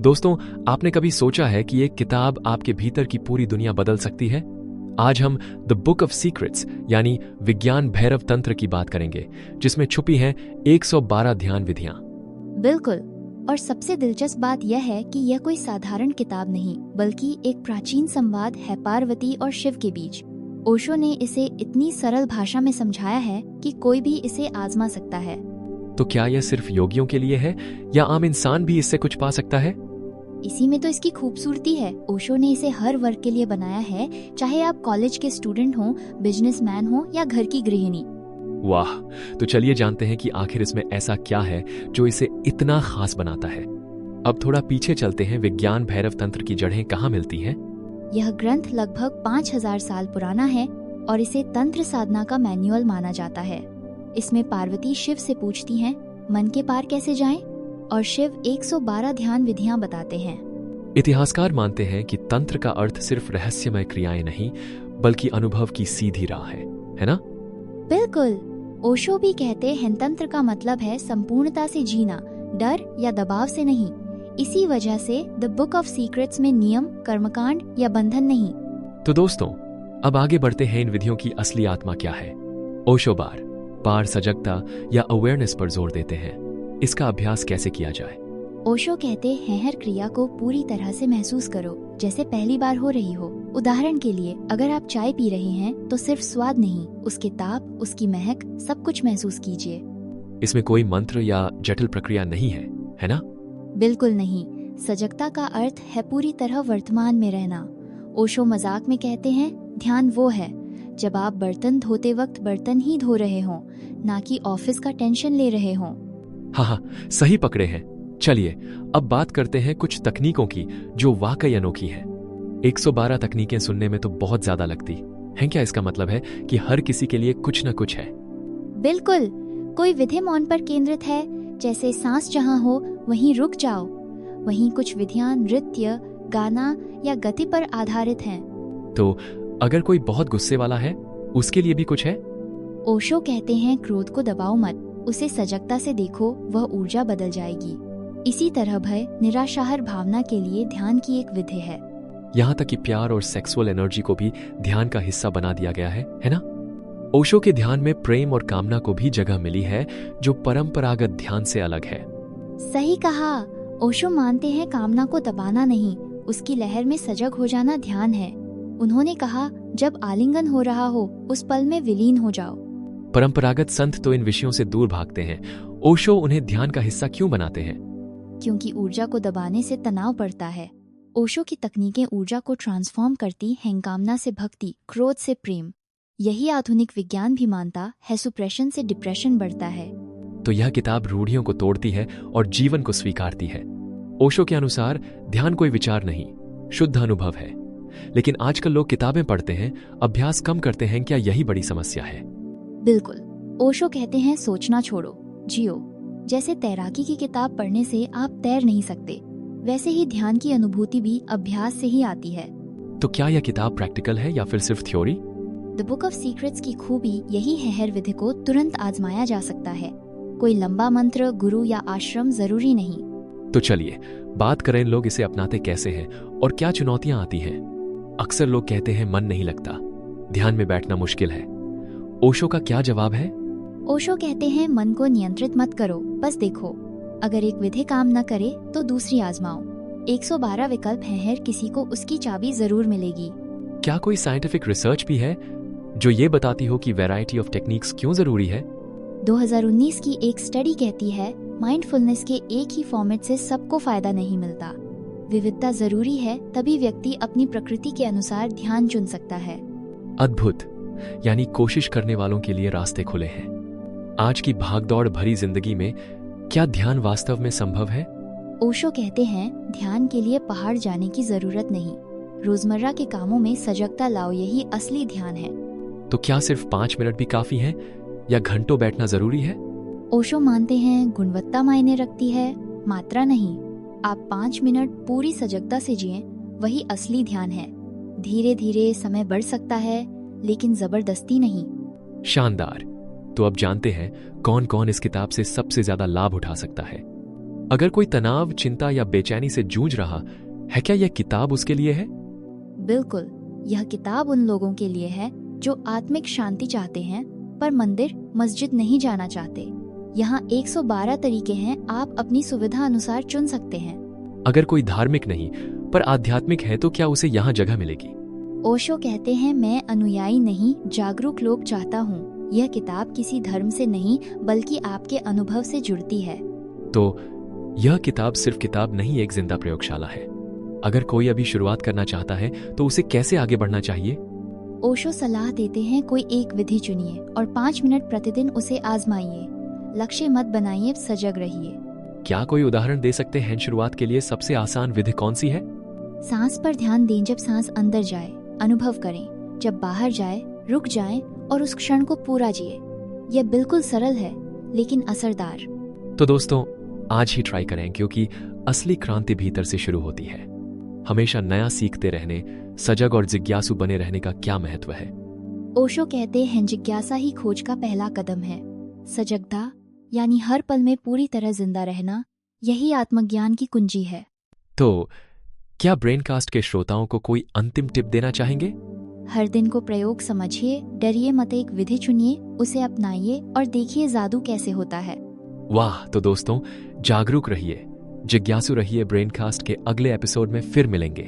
दोस्तों, आपने कभी सोचा है कि एक किताब आपके भीतर की पूरी दुनिया बदल सकती है? आज हम द बुक ऑफ सीक्रेट्स यानी विज्ञान भैरव तंत्र की बात करेंगे, जिसमें छुपी हैं 112 ध्यान विधियां। बिल्कुल। और सबसे दिलचस्प बात यह है कि यह कोई साधारण किताब नहीं, बल्कि एक प्राचीन संवाद है पार्वती और शिव के बीच। ओशो ने इसे इतनी सरल भाषा में समझाया है कि कोई भी इसे आजमा सकता है। तो क्या यह सिर्फ योगियों के लिए है या आम इंसान भी इससे कुछ पा सकता है? इसी में तो इसकी खूबसूरती है। ओशो ने इसे हर वर्ग के लिए बनाया है, चाहे आप कॉलेज के स्टूडेंट हो, बिजनेसमैन हो या घर की गृहिणी। वाह, तो चलिए जानते हैं कि आखिर इसमें ऐसा क्या है जो इसे इतना खास बनाता है। अब थोड़ा पीछे चलते हैं। विज्ञान भैरव तंत्र की जड़ें कहाँ मिलती हैं? यह ग्रंथ लगभग 5000 साल पुराना है और इसे तंत्र साधना का मैनुअल माना जाता है। इसमें पार्वती शिव से पूछती हैं, मन के पार कैसे जाएं? और शिव 112 ध्यान विधियां बताते हैं। इतिहासकार मानते हैं कि तंत्र का अर्थ सिर्फ रहस्यमय क्रियाएं नहीं, बल्कि अनुभव की सीधी राह है ना? बिल्कुल। ओशो भी कहते हैं तंत्र का मतलब है संपूर्णता से जीना, डर या दबाव से नहीं। इसी वजह से द बुक ऑफ सीक्रेट्स में नियम, कर्मकांड या बंधन नहीं। तो दोस्तों, अब आगे बढ़ते हैं। इन विधियों की असली आत्मा क्या है? ओशो पार सजगता या अवेयरनेस पर जोर देते हैं। इसका अभ्यास कैसे किया जाए? ओशो कहते हैं हर क्रिया को पूरी तरह से महसूस करो, जैसे पहली बार हो रही हो। उदाहरण के लिए, अगर आप चाय पी रहे हैं तो सिर्फ स्वाद नहीं, उसके ताप, उसकी महक, सब कुछ महसूस कीजिए। इसमें कोई मंत्र या जटिल प्रक्रिया नहीं है ना? बिल्कुल नहीं। सजगता का अर्थ है पूरी तरह वर्तमान में रहना। ओशो मजाक में कहते हैं, ध्यान वो है जब आप बर्तन धोते वक्त बर्तन ही धो रहे हों, ना कि ऑफिस का टेंशन ले रहे हों। हाँ, सही पकड़े हैं। चलिए अब बात करते हैं कुछ तकनीकों की जो वाकई अनोखी है। 112 तकनीकें सुनने में तो बहुत ज्यादा लगती हैं। क्या इसका मतलब है कि हर किसी के लिए कुछ न कुछ है? बिल्कुल। कोई विधि मौन पर केंद्रित है, जैसे सांस जहां हो वहीं रुक जाओ। वहीं कुछ विधियां नृत्य, गाना या गति पर आधारित हैं। तो अगर कोई बहुत गुस्से वाला है, उसके लिए भी कुछ है? ओशो कहते हैं क्रोध को दबाओ मत, उसे सजगता से देखो, वह ऊर्जा बदल जाएगी। इसी तरह भय, निराशा हर भावना के लिए ध्यान की एक विधि है। यहाँ तक कि प्यार और सेक्सुअल एनर्जी को भी ध्यान का हिस्सा बना दिया गया है ना? ओशो के ध्यान में प्रेम और कामना को भी जगह मिली है, जो परंपरागत ध्यान से अलग है। सही कहा। ओशो मानते हैं कामना को दबाना नहीं, उसकी लहर में सजग हो जाना ध्यान है। उन्होंने कहा, जब आलिंगन हो रहा हो उस पल में विलीन हो जाओ। परंपरागत संत तो इन विषयों से दूर भागते हैं। ओशो उन्हें ध्यान का हिस्सा क्यों बनाते हैं? क्योंकि ऊर्जा को दबाने से तनाव बढ़ता है। ओशो की तकनीकें ऊर्जा को ट्रांसफॉर्म करती हैं, कामना से भक्ति, क्रोध से प्रेम। यही आधुनिक विज्ञान भी मानता है, सुप्रेशन से डिप्रेशन बढ़ता है। तो यह किताब रूढ़ियों को तोड़ती है और जीवन को स्वीकारती है। ओशो के अनुसार ध्यान कोई विचार नहीं, शुद्ध अनुभव है। लेकिन आजकल लोग किताबें पढ़ते हैं, अभ्यास कम करते हैं। क्या यही बड़ी समस्या है? बिल्कुल। ओशो कहते हैं सोचना छोड़ो, जियो। जैसे तैराकी की किताब पढ़ने से आप तैर नहीं सकते, वैसे ही ध्यान की अनुभूति भी अभ्यास से ही आती है। तो क्या यह किताब प्रैक्टिकल है या फिर सिर्फ theory? The book of secrets की खूबी यही है, हर विधि को तुरंत आजमाया जा सकता है। कोई लंबा मंत्र, गुरु या आश्रम जरूरी नहीं। तो चलिए बात करें, लोग इसे अपनाते कैसे हैं और क्या चुनौतियां आती हैं। अक्सर लोग कहते हैं मन नहीं लगता, ध्यान में बैठना मुश्किल है। ओशो का क्या जवाब है? ओशो कहते हैं मन को नियंत्रित मत करो, बस देखो। अगर एक विधि काम न करे तो दूसरी आजमाओ। 112 विकल्प हैं, हर किसी को उसकी चाबी जरूर मिलेगी। क्या कोई साइंटिफिक रिसर्च भी है जो ये बताती हो कि वैरायटी ऑफ टेक्निक्स क्यों जरूरी है? 2019 की एक स्टडी कहती है माइंडफुलनेस के एक ही फॉर्मेट से सबको फायदा नहीं मिलता। विविधता जरूरी है, तभी व्यक्ति अपनी प्रकृति के अनुसार ध्यान चुन सकता है। अद्भुत। यानी कोशिश करने वालों के लिए रास्ते खुले हैं। आज की भागदौड़ भरी जिंदगी में क्या ध्यान वास्तव में संभव है? ओशो कहते हैं ध्यान के लिए पहाड़ जाने की जरूरत नहीं, रोजमर्रा के कामों में सजगता लाओ, यही असली ध्यान है। तो क्या सिर्फ 5 मिनट भी काफी है या घंटों बैठना जरूरी है? ओशो मानते हैं गुणवत्ता मायने रखती है, मात्रा नहीं। आप 5 मिनट पूरी सजगता से जिएं, वही असली ध्यान है। धीरे धीरे समय बढ़ सकता है, लेकिन जबरदस्ती नहीं। शानदार। तो अब जानते हैं कौन कौन इस किताब से सबसे ज्यादा लाभ उठा सकता है। अगर कोई तनाव, चिंता या बेचैनी से जूझ रहा है, क्या यह किताब उसके लिए है? बिल्कुल, यह किताब उन लोगों के लिए है जो आत्मिक शांति चाहते हैं पर मंदिर, मस्जिद नहीं जाना चाहते। यहाँ 112 तरीके हैं, आप अपनी सुविधा अनुसार चुन सकते हैं। अगर कोई धार्मिक नहीं पर आध्यात्मिक है तो क्या उसे यहाँ जगह मिलेगी? ओशो कहते हैं, मैं अनुयायी नहीं, जागरूक लोग चाहता हूँ। यह किताब किसी धर्म से नहीं बल्कि आपके अनुभव से जुड़ती है। तो यह किताब सिर्फ किताब नहीं, एक जिंदा प्रयोगशाला है। अगर कोई अभी शुरुआत करना चाहता है तो उसे कैसे आगे बढ़ना चाहिए? ओशो सलाह देते हैं, कोई एक विधि चुनिए और 5 मिनट प्रतिदिन उसे आजमाइए। लक्ष्य मत बनाइए, सजग रहिए। क्या कोई उदाहरण दे सकते हैं? शुरुआत के लिए सबसे आसान विधि कौन सी है? सांस पर ध्यान दें। जब सांस अंदर जाए अनुभव करें, जब बाहर जाए रुक जाएं और उस क्षण को पूरा जिए। यह बिल्कुल सरल है लेकिन असरदार। तो दोस्तों, आज ही ट्राई करें, क्योंकि असली क्रांति भीतर से शुरू होती है। हमेशा नया सीखते रहने, सजग और जिज्ञासु बने रहने का क्या महत्व है? ओशो कहते हैं, जिज्ञासा ही खोज का पहला कदम है। सजगता यानी हर पल में पूरी तरह जिंदा रहना, यही आत्मज्ञान की कुंजी है। तो क्या ब्रेनकास्ट के श्रोताओं को कोई अंतिम टिप देना चाहेंगे? हर दिन को प्रयोग समझिए, डरिए मत, एक विधि चुनिए, उसे अपनाइए और देखिए जादू कैसे होता है। वाह! तो दोस्तों, जागरूक रहिए, जिज्ञासु रहिए। ब्रेनकास्ट के अगले एपिसोड में फिर मिलेंगे।